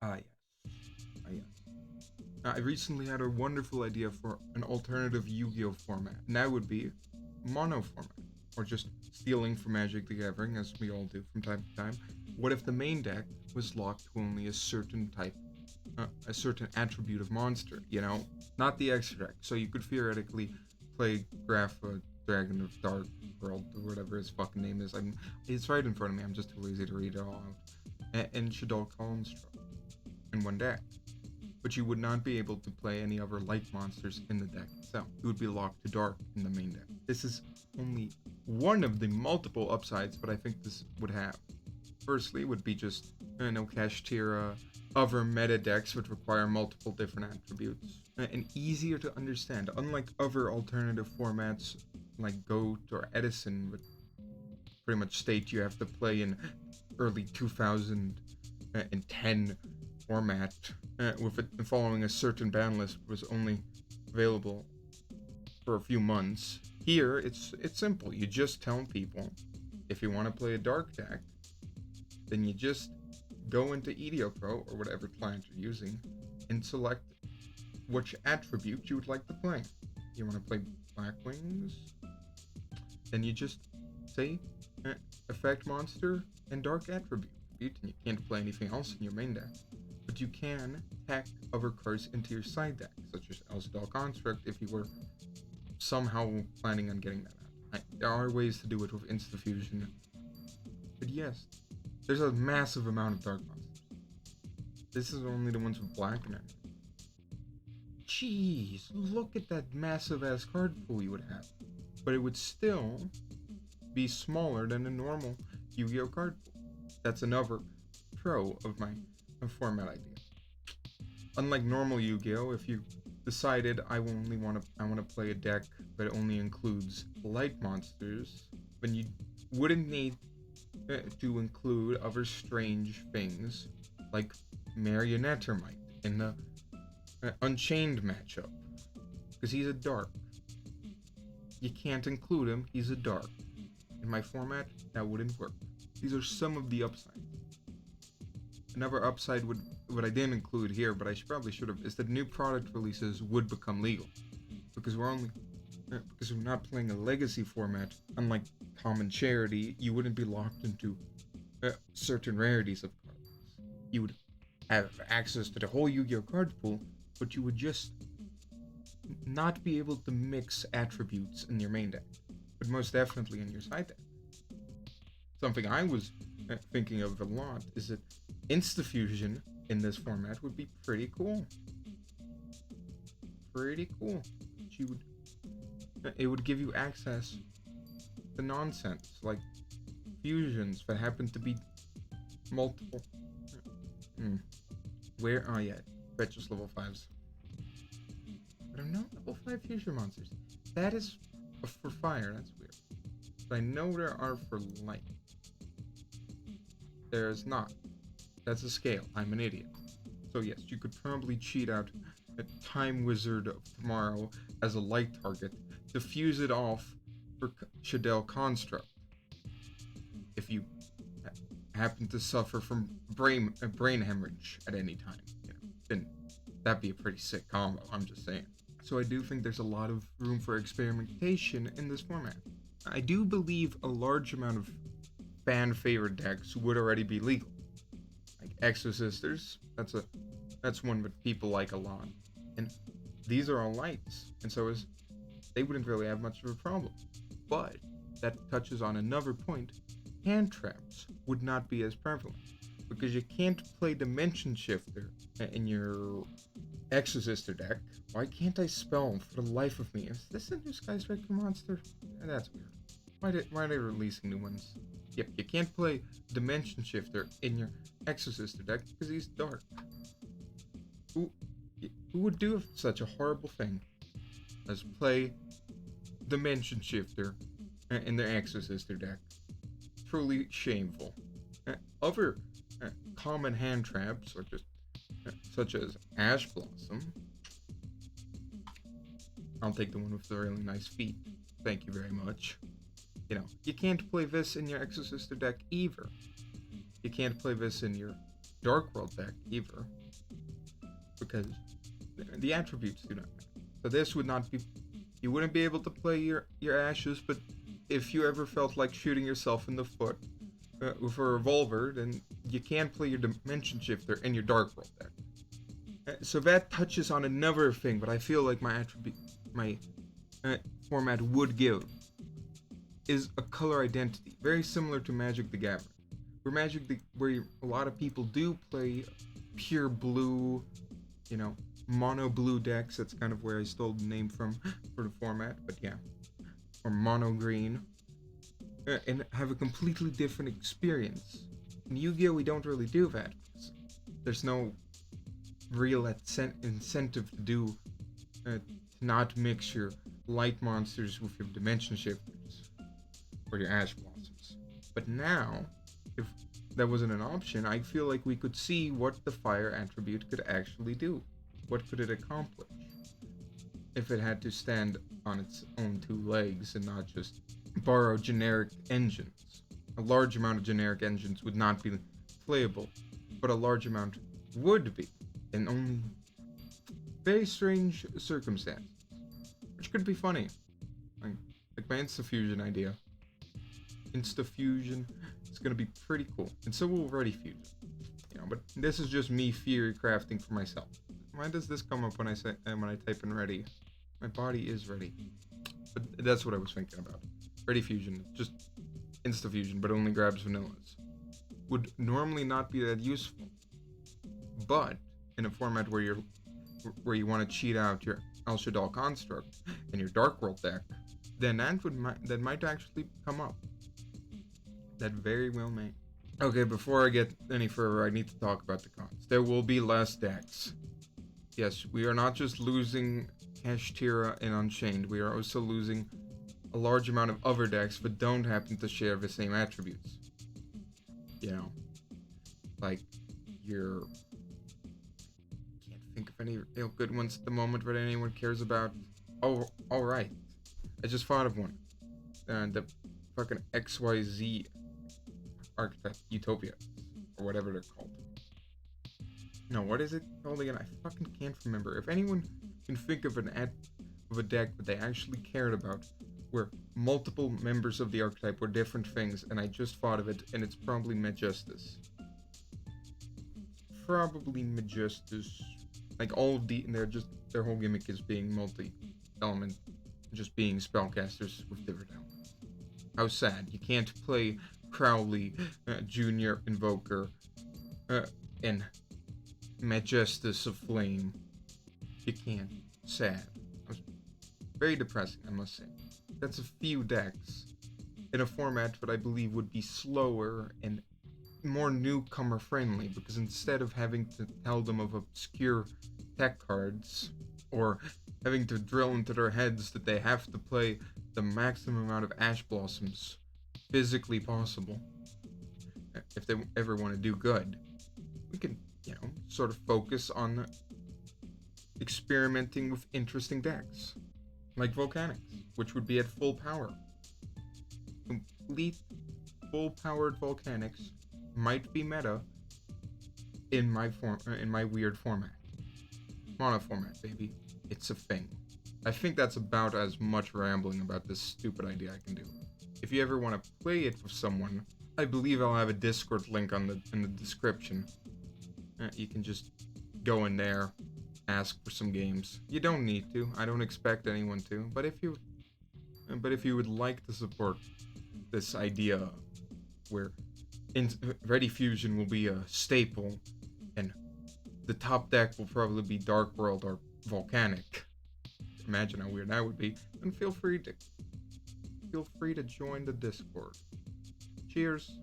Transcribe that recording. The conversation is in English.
Ah, yes. Ah, yes. I recently had a wonderful idea for an alternative Yu-Gi-Oh format, and that would be mono format, or just stealing from Magic the Gathering, as we all do from time to time. What if the main deck was locked to only a certain type, a certain attribute of monster? Not the extra deck. So you could theoretically play Grapha, Dragon of Dark World, or whatever his fucking name is. It's right in front of me. I'm just too lazy to read it all out. And Shaddoll Construct in one deck, but you would not be able to play any other light monsters in the deck itself. It would be locked to dark in the main deck. This is only one of the multiple upsides, but I think this would have. Firstly, would be just, Kashtira, other meta decks would require multiple different attributes, and easier to understand, unlike other alternative formats like Goat or Edison, would pretty much state you have to play in early 2010 format, with it following a certain ban list was only available for a few months. Here, it's simple. You just tell people if you want to play a dark deck, then you just go into EDO Pro or whatever client you're using and select which attribute you would like to play. You want to play Black Wings? Then you just say effect monster and dark attribute, and you can't play anything else in your main deck. But you can tack other cards into your side deck, such as Elsadal Construct, if you were somehow planning on getting that out. There are ways to do it with Insta Fusion, but yes, there's a massive amount of dark monsters. This is only the ones with black in it. Jeez, look at that massive ass card pool you would have. But it would still be smaller than a normal Yu-Gi-Oh card pool. That's another pro of my format idea. Unlike normal Yu-Gi-Oh, if you decided I want to play a deck that only includes light monsters, then you wouldn't need to include other strange things like Marionettermite in the Unchained matchup, because he's a dark. You can't include him, he's a dark. In my format, that wouldn't work. These are some of the upsides. Another upside would, what I didn't include here, but I probably should have, is that new product releases would become legal, because we're not playing a legacy format. Unlike common charity, you wouldn't be locked into certain rarities of cards. You would have access to the whole Yu-Gi-Oh card pool, but you would just not be able to mix attributes in your main deck, but most definitely in your side deck. Something I was thinking of a lot is that Insta-Fusion in this format would be pretty cool. Pretty cool. It would give you access to nonsense like fusions that happen to be multiple. Where? Oh yeah, Fetch's level 5s. But I'm not level 5 fusion monsters. That is for fire, that's weird. But I know there are for light. There's not. That's a scale. I'm an idiot. So yes, you could probably cheat out a Time Wizard of Tomorrow as a light target to fuse it off for Shadell Construct. If you happen to suffer from brain hemorrhage at any time, then that'd be a pretty sick combo. I'm just saying. So I do think there's a lot of room for experimentation in this format. I do believe a large amount of fan favorite decks would already be legal, like Exorcisters. That's one that people like a lot, and these are all lights, and so they wouldn't really have much of a problem. But that touches on another point: hand traps would not be as prevalent because you can't play Dimension Shifter in your Exorcister deck. Why can't I spell for the life of me? Is this a new Skyscraper monster? That's weird. Why are they releasing new ones? Yep, you can't play Dimension Shifter in your Exorcister deck because he's dark. Who, who would do such a horrible thing as play Dimension Shifter in their Exorcister deck? Truly shameful. Other common hand traps, or just such as Ash Blossom. I'll take the one with the really nice feet. Thank you very much. You can't play this in your Exorcister deck either. You can't play this in your Dark World deck either, because the attributes do not matter. So this would not be, you wouldn't be able to play your ashes, but if you ever felt like shooting yourself in the foot with a revolver, then you can play your Dimension Shifter in your Dark World deck. So that touches on another thing, but I feel like my format would give, is a color identity, very similar to Magic the Gathering. Where a lot of people do play pure blue, mono blue decks. That's kind of where I stole the name from for the format, but yeah, or mono green, and have a completely different experience. In Yu-Gi-Oh, we don't really do that. There's no real incentive to not mix your light monsters with your Dimension Shifters or your Ash Blossoms. But now, if that wasn't an option, I feel like we could see what the fire attribute could actually do. What could it accomplish if it had to stand on its own two legs and not just borrow generic engines? A large amount of generic engines would not be playable, but a large amount would be, in only very strange circumstances, which could be funny. Like my Insta-Fusion idea. Insta-Fusion is going to be pretty cool, and so will Ready Fusion. But this is just me theory crafting for myself. Why does this come up when I type in ready? My body is ready. But that's what I was thinking about. Ready Fusion, just Insta-Fusion, but only grabs vanillas. Would normally not be that useful. But in a format where you want to cheat out your El Shadal construct and your Dark World deck, then that might actually come up. That very well may. Okay, before I get any further, I need to talk about the cons. There will be less decks. Yes, we are not just losing Kashtira and Unchained, we are also losing a large amount of other decks that don't happen to share the same attributes. Like your... Can't think of any real good ones at the moment that anyone cares about. Oh, alright. I just thought of one. The fucking XYZ archetype, Utopia, or whatever they're called. No, what is it called again? I fucking can't remember. If anyone can think of a deck that they actually cared about, where multiple members of the archetype were different things, and I just thought of it, and it's probably Majestus. Like all of their whole gimmick is being multi-element, just being spellcasters with different elements. How sad. You can't play Crowley, Junior Invoker, and Majestus of Flame. You can't. Sad. Very depressing, I must say. That's a few decks in a format that I believe would be slower and more newcomer friendly, because instead of having to tell them of obscure tech cards or having to drill into their heads that they have to play the maximum amount of Ash Blossoms physically possible, if they ever want to do good, we can, sort of focus on experimenting with interesting decks, like Volcanics, which would be at full power. Complete full-powered Volcanics might be meta in my weird format. Mono format, baby. It's a thing. I think that's about as much rambling about this stupid idea I can do. If you ever want to play it with someone, I believe I'll have a Discord link in the description. You can just go in there, ask for some games. You don't need to. I don't expect anyone to. But if you would like to support this idea, where Ready Fusion will be a staple, and the top deck will probably be Dark World or Volcanic. Imagine how weird that would be. Then feel free to join the Discord. Cheers.